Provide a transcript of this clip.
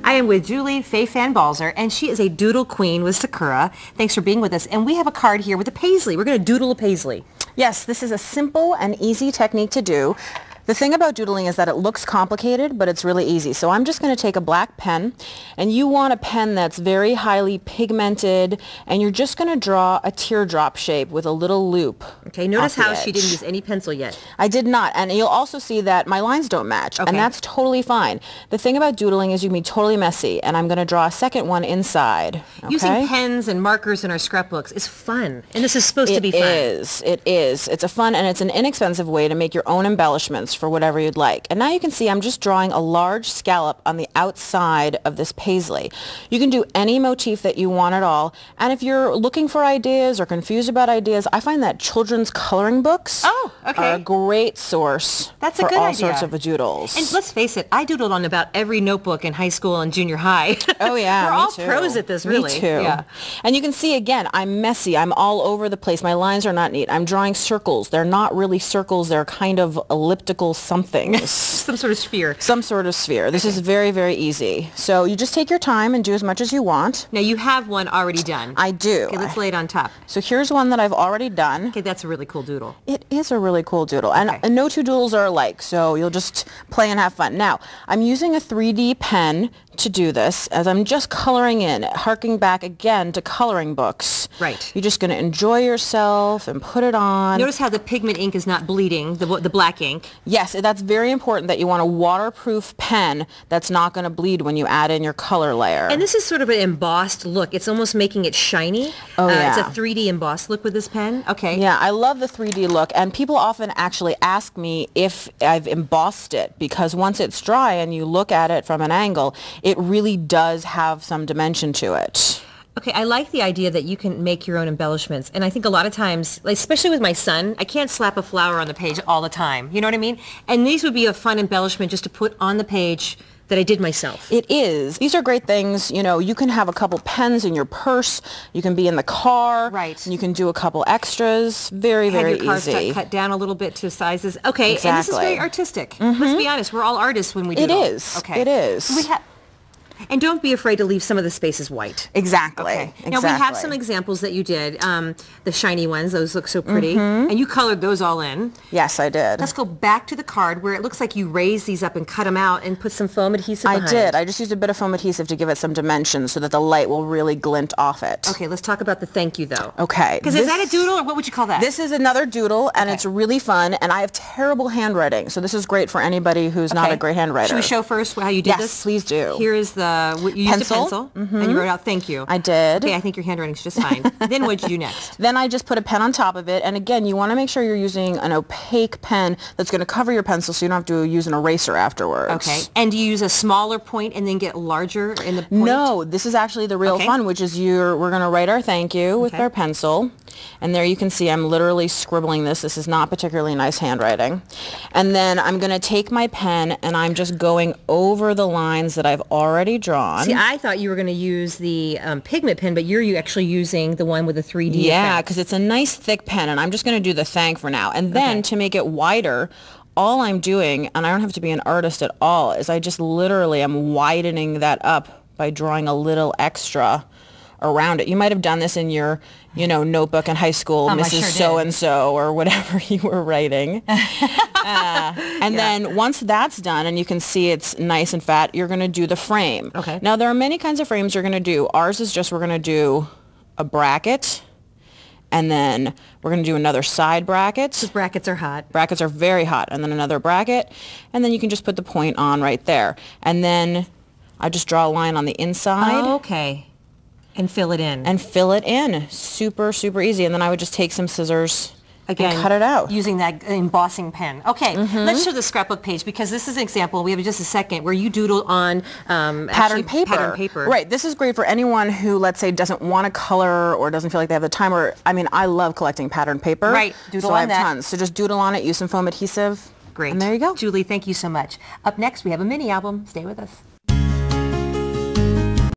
I am with Julie Fei-Fan Balzer, and she is a doodle queen with Sakura. Thanks for being with us. And we have a card here with a paisley. We're going to doodle a paisley. Yes, this is a simple and easy technique to do. The thing about doodling is that it looks complicated, but it's really easy. So I'm just going to take a black pen, and you want a pen that's very highly pigmented, and you're just going to draw a teardrop shape with a little loop. Okay, notice how she didn't use any pencil yet. I did not, and you'll also see that my lines don't match, and that's totally fine. The thing about doodling is you can be totally messy, and I'm going to draw a second one inside. Okay? Using pens and markers in our scrapbooks is fun, and this is supposed to be fun. It is. It's a fun, and it's an inexpensive way to make your own embellishments for whatever you'd like. And now you can see I'm just drawing a large scallop on the outside of this paisley. You can do any motif that you want at all, and if you're looking for ideas or confused about ideas, I find that children's coloring books are a great source for all sorts of doodles. And let's face it, I doodled on about every notebook in high school and junior high. Oh yeah, we're all pros at this, really. Me too. Yeah. And you can see again, I'm messy. I'm all over the place. My lines are not neat. I'm drawing circles. They're not really circles. They're kind of elliptical something. Some sort of sphere. Some sort of sphere. This is very, very easy. So you just take your time and do as much as you want. Now you have one already done. I do. Okay, let's lay it on top. So here's one that I've already done. Okay, that's a really cool doodle. It is a really cool doodle. And no two doodles are alike, so you'll just play and have fun. Now, I'm using a 3D pen to do this, as I'm just coloring in, harking back again to coloring books. Right. You're just going to enjoy yourself and put it on. Notice how the pigment ink is not bleeding, the black ink. Yes, that's very important that you want a waterproof pen that's not going to bleed when you add in your color layer. And this is sort of an embossed look. It's almost making it shiny. Oh, yeah. It's a 3D embossed look with this pen. Okay. Yeah, I love the 3D look, and people often actually ask me if I've embossed it, because once it's dry and you look at it from an angle, it really does have some dimension to it. Okay, I like the idea that you can make your own embellishments. And I think a lot of times, like, especially with my son, I can't slap a flower on the page all the time. You know what I mean? And these would be a fun embellishment just to put on the page that I did myself. It is. These are great things. You know, you can have a couple pens in your purse. You can be in the car. Right. And you can do a couple extras. Very, very easy. Have your cards cut down a little bit to sizes. Okay, exactly. And this is very artistic. Let's be honest, we're all artists when we do it. It is. Okay. It is. And don't be afraid to leave some of the spaces white. Exactly. Okay. Now we have some examples that you did. The shiny ones, those look so pretty. And you colored those all in. Yes, I did. Let's go back to the card where it looks like you raised these up and cut them out and put some foam adhesive behind. I did. I just used a bit of foam adhesive to give it some dimension so that the light will really glint off it. Okay, let's talk about the thank you though. Okay. Because is that a doodle, or what would you call that? This is another doodle, and it's really fun, and I have terrible handwriting, so this is great for anybody who's not a great handwriter. Should we show first how you did this? Yes, please do. Here is you used a pencil, and you wrote out thank you. I did. Okay, I think your handwriting's just fine. Then what did you do next? Then I just put a pen on top of it, and again, you want to make sure you're using an opaque pen that's going to cover your pencil so you don't have to use an eraser afterwards. Okay. And do you use a smaller point and then get larger in the point? No, this is actually the real fun, which is we're going to write our thank you with our pencil. And there you can see I'm literally scribbling this. This is not particularly nice handwriting. And then I'm going to take my pen and I'm just going over the lines that I've already drawn. See, I thought you were going to use the pigment pen, but you're actually using the one with the 3D Yeah, because it's a nice thick pen, and I'm just going to do the thank for now. And then to make it wider, all I'm doing, and I don't have to be an artist at all, is I just literally am widening that up by drawing a little extra around it. You might have done this in your, notebook in high school, Mrs. So-and-so or whatever you were writing. And then once that's done and you can see it's nice and fat, you're going to do the frame. Okay. Now, there are many kinds of frames you're going to do. Ours is just we're going to do a bracket, and then we're going to do another side bracket. Because brackets are hot. Brackets are very hot. And then another bracket, and then you can just put the point on right there. And then I just draw a line on the inside. Oh, okay. And fill it in. And fill it in. Super, super easy. And then I would just take some scissors and cut it out. Using that embossing pen. Okay, let's show the scrapbook page, because this is an example, we have just a second, where you doodle on pattern paper. Right, this is great for anyone who, let's say, doesn't want to color or doesn't feel like they have the time, or, I love collecting pattern paper. Right, doodle on that. So I have tons. So just doodle on it, use some foam adhesive. Great. And there you go. Julie, thank you so much. Up next, we have a mini album. Stay with us.